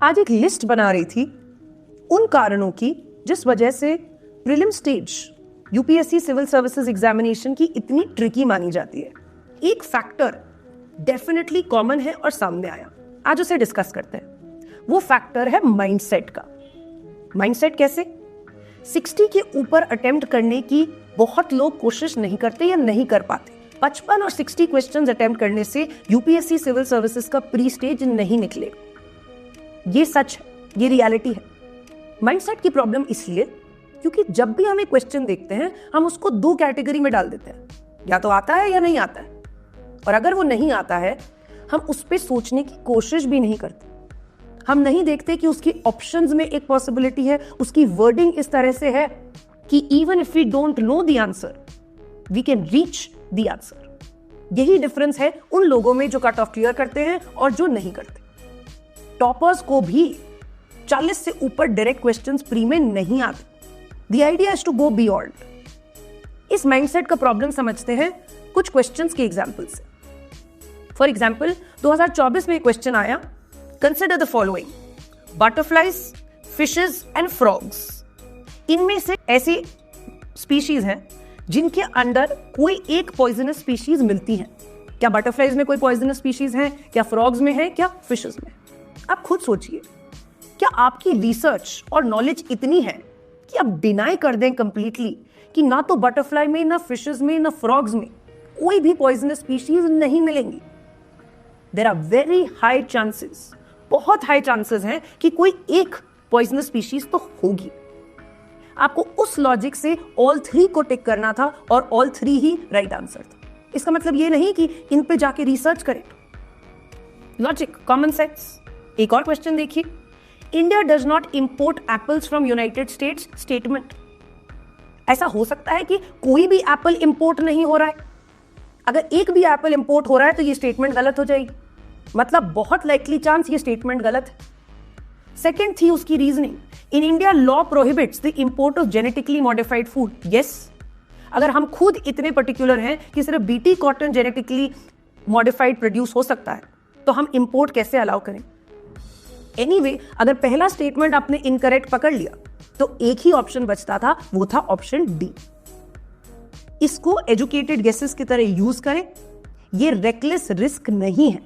आज एक लिस्ट बना रही थी उन कारणों की जिस वजह से prelim stage UPSC civil services examination की इतनी ट्रिकी मानी जाती है। एक फैक्टर डेफिनेटली कॉमन है और सामने आया, आज उसे डिस्कस करते हैं। वो फैक्टर है माइंडसेट का। माइंडसेट कैसे? 60 के ऊपर अटेम्प्ट करने की बहुत लोग कोशिश नहीं करते या नहीं कर पाते। 55 और 60 क्वेश्चंस अटेम्प्ट करने से यूपीएससी सिविल सर्विसेज का प्री स्टेज नहीं निकलेगा। ये सच है, ये रियलिटी है। माइंडसेट की प्रॉब्लम इसलिए क्योंकि जब भी हम एक क्वेश्चन देखते हैं हम उसको दो कैटेगरी में डाल देते हैं, या तो आता है या नहीं आता है। और अगर वो नहीं आता है हम उस पर सोचने की कोशिश भी नहीं करते। हम नहीं देखते कि उसकी ऑप्शंस में एक पॉसिबिलिटी है, उसकी वर्डिंग इस तरह से है कि even if we don't know the answer we can reach the answer. यही डिफरेंस है उन लोगों में जो कट ऑफ क्लियर करते हैं और जो नहीं करते। टॉपर्स को भी 40 से ऊपर डायरेक्ट क्वेश्चंस प्री में नहीं आते। The idea is to go beyond. इस माइंडसेट का प्रॉब्लम समझते हैं कुछ क्वेश्चंस के एग्जांपल से। फॉर एग्जांपल 2024 में एक क्वेश्चन आया, consider the following, butterflies, fishes and frogs. इनमें से ऐसी स्पीशीज हैं जिनके अंदर कोई एक पॉइजनस स्पीशीज मिलती है। क्या बटरफ्लाइज में कोई पॉइजनस स्पीशीज है? क्या फ्रॉग्स में है? क्या फिशेस में? आप खुद सोचिए, क्या आपकी रिसर्च और नॉलेज इतनी है कि आप डिनाई कर दें कंप्लीटली कि ना तो बटरफ्लाई में, ना फिशेस में, ना फ्रॉग्स में कोई भी पॉइजनस स्पीशीज नहीं मिलेंगी? There are very high chances, बहुत हाई चांसेस हैं कि कोई एक पॉइजनस स्पीशीज तो होगी। आपको उस लॉजिक से ऑल 3 को टिक करना था और ऑल 3 ही राइट आंसर था। इसका मतलब ये नहीं कि इन पे जाके रिसर्च करें। Logic, common sense. एक और क्वेश्चन देखिए, India does not import apples from United states statement. ऐसा हो सकता है कि कोई भी एप्पल इंपोर्ट नहीं हो रहा है? अगर एक भी एप्पल इंपोर्ट हो रहा है तो ये स्टेटमेंट गलत हो जाएगी। मतलब बहुत लाइकली चांस ये स्टेटमेंट गलत है। सेकेंड थी उसकी reasoning, in India law prohibits the import of genetically modified food. Yes, अगर हम खुद इतने पर्टिकुलर हैं कि सिर्फ BT cotton genetically modified produce हो सकता है तो हम इंपोर्ट कैसे अलाउ करें? एनीवे, अगर पहला स्टेटमेंट आपने इनकरेक्ट पकड़ लिया तो एक ही ऑप्शन बचता था, वो था ऑप्शन डी। इसको एजुकेटेड गेसेस की तरह यूज करें, ये रेकलेस रिस्क नहीं है।